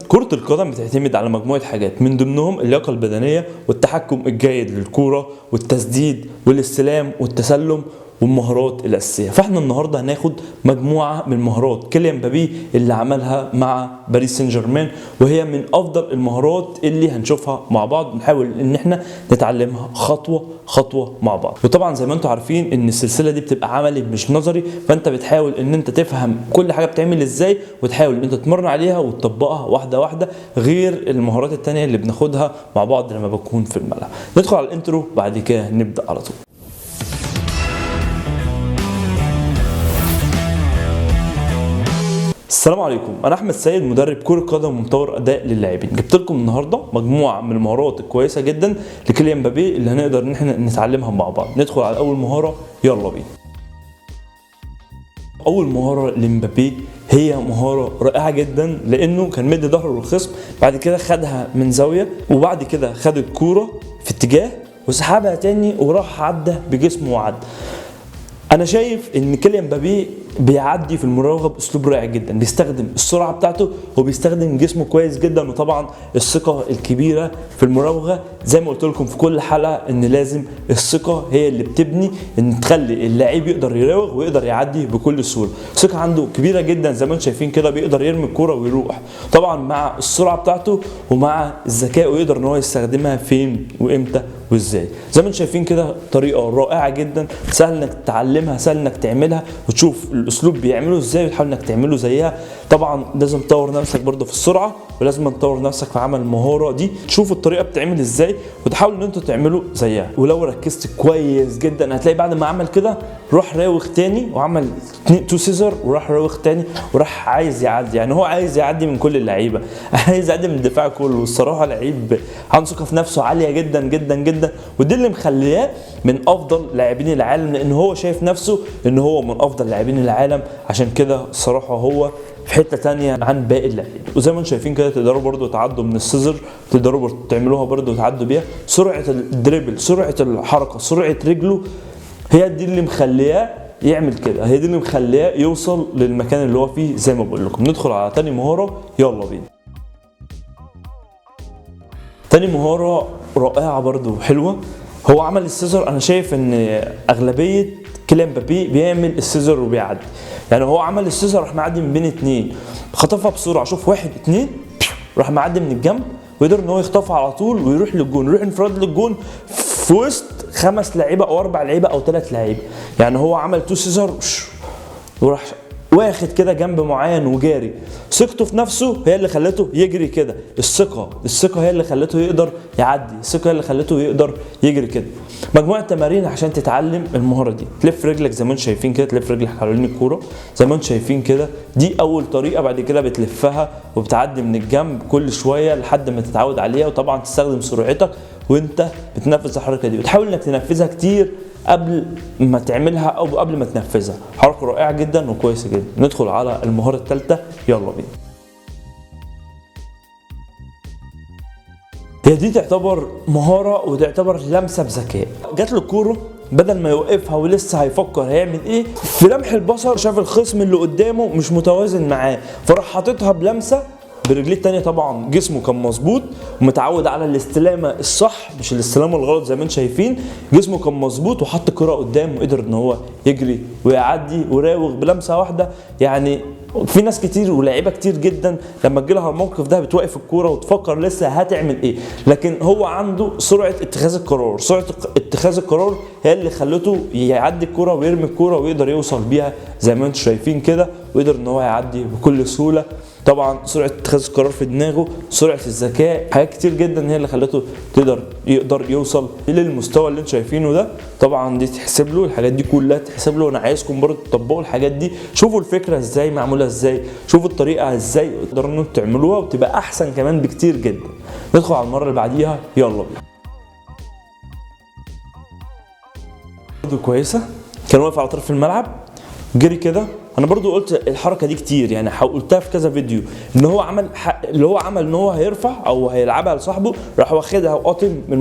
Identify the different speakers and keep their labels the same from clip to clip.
Speaker 1: كرة القدم بتعتمد على مجموعة حاجات من ضمنهم اللياقة البدنية والتحكم الجيد للكورة والتسديد والاستلام والتسلم والمهارات الأساسية. فاحنا النهارده هناخد مجموعة من مهارات كيليان مبابي اللي عملها مع باريس سان جيرمان، وهي من أفضل المهارات اللي هنشوفها مع بعض، نحاول إن احنا نتعلمها خطوة خطوة مع بعض. وطبعا زي ما انتم عارفين إن السلسلة دي بتبقى عملي مش نظري، فأنت بتحاول إن أنت تفهم كل حاجة بتعمل إزاي وتحاول إن أنت تمرن عليها وتطبقها واحدة واحدة، غير المهارات التانية اللي بناخدها مع بعض لما بكون في الملعب. ندخل على الانترو بعد كده نبدأ على طول. السلام عليكم، انا احمد سيد مدرب كرة قدم ومطور اداء للاعبين. جبت لكم النهارده مجموعه من المهارات الكويسه جدا لكيليان مبابي اللي هنقدر ان احنا نتعلمها مع بعض. ندخل على اول مهاره، يلا بينا. اول مهاره لمبابي هي مهاره رائعه جدا، لانه كان مدي ظهره للخصم، بعد كده خدها من زاويه وبعد كده خد الكوره في اتجاه وسحبها تاني وراح عدى بجسمه وعدى. انا شايف ان كيليان مبابي بيعدي في المراوغه باسلوب رائع جدا، بيستخدم السرعه بتاعته وبيستخدم جسمه كويس جدا، وطبعا الثقه الكبيره في المراوغه. زي ما قلت لكم في كل حلقه ان لازم الثقه هي اللي بتبني ان تخلي اللاعب يقدر يراوغ ويقدر يعدي بكل سهوله. الثقه عنده كبيره جدا زي ما انتم شايفين كده، بيقدر يرمي الكوره ويروح، طبعا مع السرعه بتاعته ومع الذكاء، ويقدر ان هو يستخدمها فين وامتى وازاي. زي ما انتم شايفين كده طريقه رائعه جدا، سهل انك تتعلمها، سهل انك تعملها وتشوف الاسلوب بيعمله ازاي وتحاول انك تعمله زيها. طبعا لازم تطور نفسك برضه في السرعه، ولازم تطور نفسك في عمل المهاره دي، تشوف الطريقه بتتعمل ازاي وتحاول ان انت تعمله زيها. ولو ركزت كويس جدا هتلاقي بعد ما عمل كده راح راوغ تاني وعمل تو سيزر وراح راوغ تاني وراح عايز يعدي. يعني هو عايز يعدي من كل اللعيبه، عايز يعدي من الدفاع كله. والصراحه لعيب عنده ثقه في نفسه عاليه جدا جدا جدا، ودي اللي مخلياه من افضل لاعبين العالم، لان هو شايف نفسه ان هو من افضل لاعبين العالم. عشان كده الصراحه هو في حته تانية عن باقي اللاعبين. وزي ما انتم شايفين كده تقدروا برضو تعدوا من السيزر، تقدروا برضو تعملوها برضو وتعدوا بيها. سرعه الدريبل، سرعه الحركه، سرعه رجله، هي دي اللي مخلياه يعمل كده، هي دي اللي مخلياه يوصل للمكان اللي هو فيه. زي ما بقول لكم ندخل على تاني مهاره، يلا بينا. تاني مهاره رائعه برضو حلوه، هو عمل السيزر. انا شايف ان اغلبيه كيليان مبابي بيعمل السيزر وبيعدي. يعني هو عمل السيزر راح معدي من بين اتنين، خطفها بسرعه، شوف واحد اتنين راح معدي من الجنب، ويقدر ان هو يخطفها على طول ويروح للجون، يروح انفراد للجون في وسط 5 لعيبه او 4 لعيبه او 3 لعيبه. يعني هو عمل تو سيزر وراح واخد كده جنب معين وجاري. ثقته في نفسه هي اللي خلته يجري كده، الثقه هي اللي خلته يقدر يعدي، الثقه هي اللي خلته يقدر يجري كده. مجموعه تمارين عشان تتعلم المهاره دي. تلف رجلك زي ما انتم شايفين كده، تلف رجلك حوالين الكوره زي ما انتم شايفين كده، دي اول طريقه. بعد كده بتلفها وبتعدي من الجنب كل شويه لحد ما تتعود عليها، وطبعا تستخدم سرعتك وانت بتنفذ الحركه دي، وتحاول انك تنفذها كتير قبل ما تعملها او قبل ما تنفذها. حركه رائعه جدا وكويسه جدا. ندخل على المهاره الثالثه، يلا بينا. هي دي تعتبر مهاره وتعتبر لمسه بذكاء. جات له الكوره، بدل ما يوقفها ولسه هيفكر هيعمل ايه، في لمح البصر شاف الخصم اللي قدامه مش متوازن معاه، فراح حاططها بلمسه برجليه التانية. طبعا جسمه كان مظبوط ومتعود على الاستلامه الصح مش الاستلامه الغلط زي ما انتم شايفين. جسمه كان مظبوط وحط الكره قدامه وقدر ان هو يجري ويعدي وراوغ بلمسه واحده. يعني في ناس كتير ولاعيبه كتير جدا لما تجي لها الموقف ده بتوقف الكوره وتفكر لسه هتعمل ايه، لكن هو عنده سرعه اتخاذ القرار. سرعه اتخاذ القرار هي اللي خلته يعدي الكوره ويرمي الكوره ويقدر يوصل بيها زي ما انتم شايفين كده، ويقدر ان هو يعدي بكل سهوله. طبعا سرعه اتخاذ القرار في دماغه، سرعه الذكاء، حاجات كتير جدا هي اللي خلته يقدر يوصل للمستوى اللي انتم شايفينه ده. طبعا دي تحسب له، الحاجات دي كلها تحسب له، وانا عايزكم برضه تطبقوا الحاجات دي. شوفوا الفكره ازاي معموله ازاي، شوفوا الطريقه ازاي تقدروا ان انتم تعملوها وتبقى احسن كمان بكتير جدا. ندخل على المره اللي بعديها، يلا بينا. برضه كويسه، كان واقف على طرف الملعب، جري كده انا برضو قلت الحركه دي كتير، يعني قلتها في كذا فيديو، ان هو عمل اللي هو عمل ان هو هيرفع او هيلعبها لصاحبه، راح واخدها وقاطم من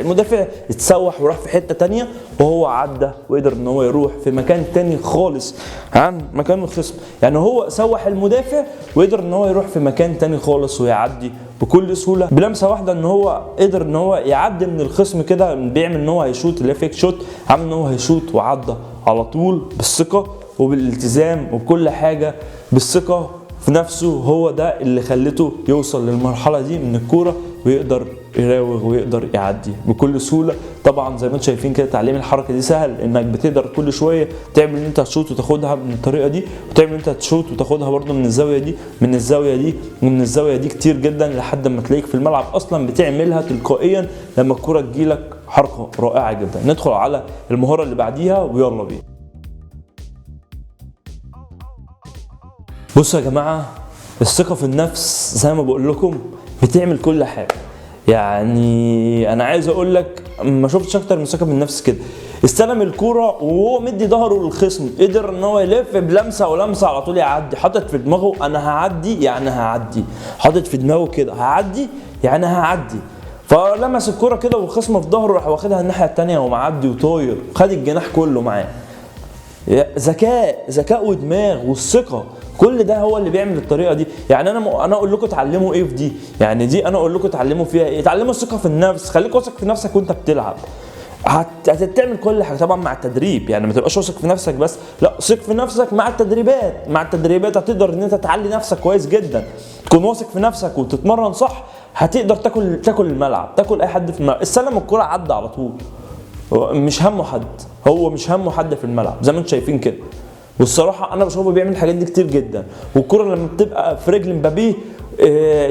Speaker 1: المدافع اتسوح وراح في حته تانية، وهو عدى وقدر ان هو يروح في مكان تاني خالص عن مكان الخصم. يعني هو سوح المدافع وقدر ان هو يروح في مكان تاني خالص ويعدي بكل سهوله بلمسه واحده، ان هو قدر ان هو يعدي من الخصم كده، بيعمل ان هو هيشوط اللي فيك شوت، عامل ان هو هيشوط وعدى على طول بالثقه وبالالتزام وبكل حاجه، بالثقه في نفسه. هو ده اللي خلته يوصل للمرحله دي من الكوره ويقدر يراوغ ويقدر يعدي بكل سهوله. طبعا زي ما انتم شايفين كده تعليم الحركه دي سهل، انك بتقدر كل شويه تعمل ان انت تشوط وتاخدها من الطريقه دي، وتعمل ان انت تشوط وتاخدها برده من الزاويه دي، من الزاويه دي ومن الزاويه دي كتير جدا، لحد ما تلاقيك في الملعب اصلا بتعملها تلقائيا لما الكوره تجيلك. حركه رائعه جدا. ندخل على المهاره اللي بعديها ويلا بينا. بصوا يا جماعه، الثقه في النفس زي ما بقول لكم بتعمل كل حاجه. يعني انا عايز اقول لك ما شفتش اكتر من ثقه بالنفس كده. استلم الكوره وهو مدي ظهره للخصم، قدر ان هو يلف بلمسه ولمسه على طول يعدي، حاطط في دماغه انا هعدي يعني هعدي، حاطط في دماغه كده هعدي يعني هعدي. فلمس الكوره كده والخصم في ظهره، راح واخدها الناحيه الثانيه ومعدي وطاير، خد الجناح كله معاه. ذكاء ودماغ والثقه، كل ده هو اللي بيعمل الطريقه دي. يعني انا اقول لكم اتعلموا ايه في دي، يعني دي انا اقول لكم اتعلموا فيها ايه. اتعلموا الثقه في النفس، خليك واثق في نفسك وانت بتلعب، هتعمل كل حاجه طبعا مع التدريب. يعني ما تبقاش واثق في نفسك بس، لا ثق في نفسك مع التدريبات هتقدر ان انت تعلي نفسك كويس جدا. تكون واثق في نفسك وتتمرن صح، هتقدر تاكل الملعب، تاكل اي حد في الملعب. استلم الكوره عدى على طول، مش همه حد، هو مش همه حد في الملعب زي ما انتم شايفين كده. والصراحه انا بشوفه بيعمل الحاجات دي كتير جدا. والكره لما بتبقى في رجل مبابي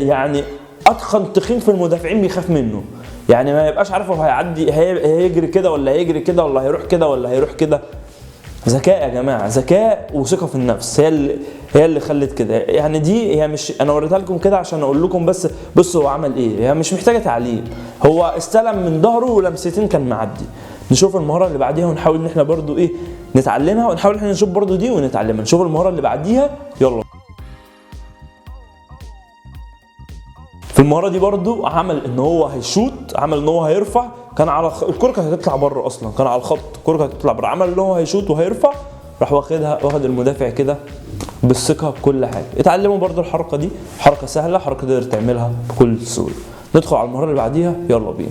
Speaker 1: يعني اتخن تخين في المدافعين بيخاف منه، يعني ما يبقاش عارف هو هيعدي هيجري كده ولا هيجري كده ولا هيروح كده ولا هيروح كده. ذكاء يا جماعه، ذكاء وثقه في النفس هي اللي خلت كده. يعني دي هي مش انا وريتها لكم كده عشان اقول لكم بس بصوا هو عمل ايه، هي مش محتاجه تعليم. هو استلم من ظهره ولمستين كان معدي. نشوف المهاره اللي بعديها ونحاول ان احنا برضو ايه نتعلمها، ونحاول ان احنا نشوف برضو دي ونتعلمها. نشوف المهاره اللي بعديها يلا. في المهاره دي برضو عمل ان هو هيشوط، عمل ان هو هيرفع، كان على الكره كانت هتطلع بره اصلا، كان على الخط الكره كانت هتطلع بره، عمل ان هو هيشوط وهيرفع، راح واخد المدافع كده بالثقه بكل حاجه. اتعلموا برضو الحركه دي، حركه سهله، حركه تقدر تعملها بكل سهوله. ندخل على المهاره اللي بعديها يلا بينا.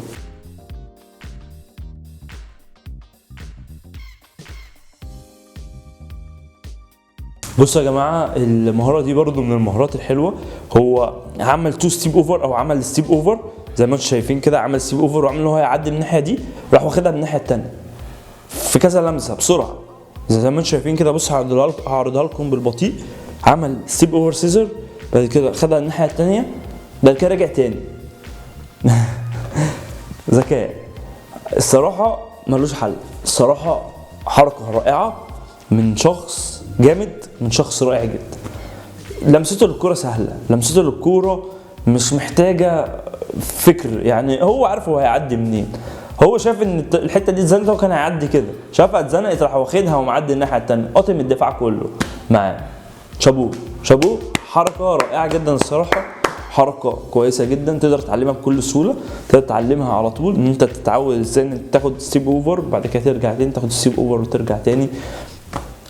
Speaker 1: بصوا يا جماعه، المهاره دي برضو من المهارات الحلوه. هو عمل تو ستيب اوفر او عمل ستيب اوفر زي ما انتم شايفين كده، عمل ستيب اوفر وعمل ان هو يعدي من الناحيه دي، راح واخدها من الناحيه الثانيه في كذا لمسه بسرعه زي ما انتم شايفين كده. بصوا هعرضها لكم بالبطيء. عمل ستيب اوفر سيزر، بعد كده خدها الناحيه الثانيه، بعد كده رجع تاني. ذكاء الصراحه ملوش حل. الصراحه حركه رائعه من شخص جامد، من شخص رائع جدا. لمسته للكرة سهلة، لمسته للكرة مش محتاجة فكر. يعني هو عارف هو هيعدي منين، هو شاف ان الحتة دي اتزنقت وكان هيعدي كده، شافها اتزنقت راح واخدها ومعدي الناحية التانية، قاطم الدفاع كله معاه. شابوه، حركة رائعة جدا الصراحة، حركة كويسة جدا تقدر تتعلمها بكل سهولة، تقدر تتعلمها على طول. ان انت تتعود ازاي ان انت تاخد ستيب اوفر بعد كده ترجع تاني، تاخد ستيب اوفر وترجع تاني.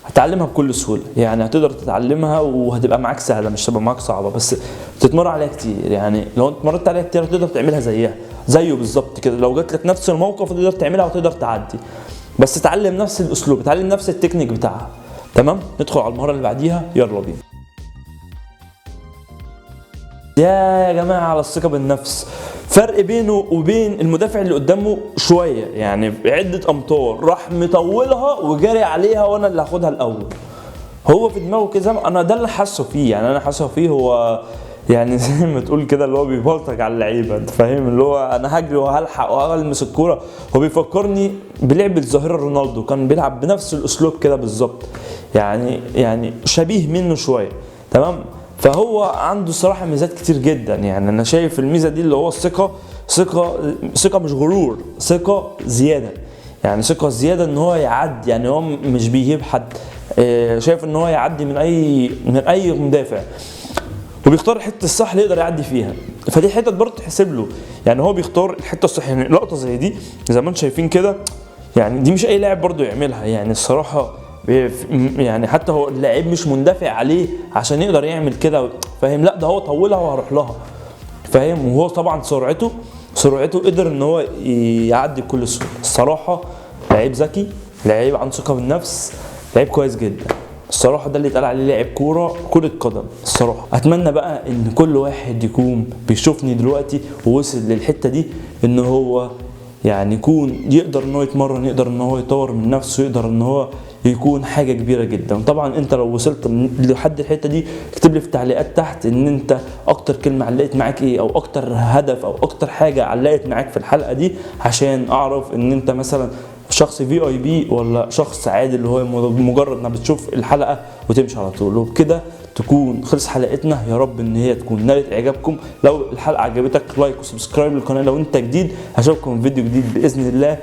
Speaker 1: هتتعلمها بكل سهوله، يعني هتقدر تتعلمها وهتبقى معاك سهله، مش هتبقى معاك صعبه، بس تتمرن عليها كتير. يعني لو انت اتمرنت عليها كتير هتقدر تعملها زيه بالظبط كده. لو جات لك نفس الموقف تقدر تعملها وتقدر تعدي، بس تتعلم نفس الاسلوب، تتعلم نفس التكنيك بتاعها. تمام، ندخل على المهاره اللي بعديها يلا بينا. يا جماعه على الثقه بالنفس، فرق بينه وبين المدافع اللي قدامه شويه، يعني عده امتار، راح مطولها وجاري عليها وانا اللي هاخدها الاول. هو في دماغه كده، انا ده اللي حاسه فيه. يعني انا حاسه فيه هو يعني زي ما تقول كده اللي هو بيبلطج على اللعيبه، انت فاهم، اللي هو انا هجري وهلحق وهلمس الكوره. هو بيفكرني بلعب الظاهره رونالدو، كان بيلعب بنفس الاسلوب كده بالظبط، يعني شبيه منه شويه. تمام، فهو عنده صراحه ميزات كتير جدا. يعني انا شايف الميزه دي اللي هو ثقه مش غرور، ثقه زياده. يعني ثقه زياده ان هو يعدي، يعني هو مش بيهيب حد، شايف ان هو يعدي من اي مدافع، وبيختار الحته الصح اللي يقدر يعدي فيها. فدي حته برضه تحسب له، يعني هو بيختار الحته الصح. يعني لقطه زي دي زي ما انتم شايفين كده، يعني دي مش اي لاعب برضه يعملها يعني الصراحه. يعني حتى هو اللاعب مش مندفع عليه عشان يقدر يعمل كده، فاهم؟ لا ده هو طولها وهروح لها، فاهم؟ وهو طبعا سرعته قدر ان هو يعدي بكل سهوله. الصراحه لعيب ذكي، لعيب عنده ثقه بالنفس، لعيب كويس جدا الصراحه. ده اللي اتقال عليه لاعب كره قدم الصراحه. اتمنى بقى ان كل واحد يكون بيشوفني دلوقتي ووصل للحته دي، ان هو يعني يكون يقدر ان هو يتمرن، يقدر ان هو يطور من نفسه، يقدر ان هو يكون حاجه كبيره جدا. طبعا انت لو وصلت لحد الحته دي اكتب لي في التعليقات تحت ان انت اكتر كلمه علقت معاك ايه، او اكتر هدف او اكتر حاجه علقت معاك في الحلقه دي، عشان اعرف ان انت مثلا شخص VIP ولا شخص عادي اللي هو مجرد انك بتشوف الحلقه وتمشي على طول. وبكده تكون خلص حلقتنا. يا رب ان هي تكون نالت اعجابكم. لو الحلقه عجبتك لايك وسبسكرايب للقناه لو انت جديد. هشوفكم في فيديو جديد باذن الله.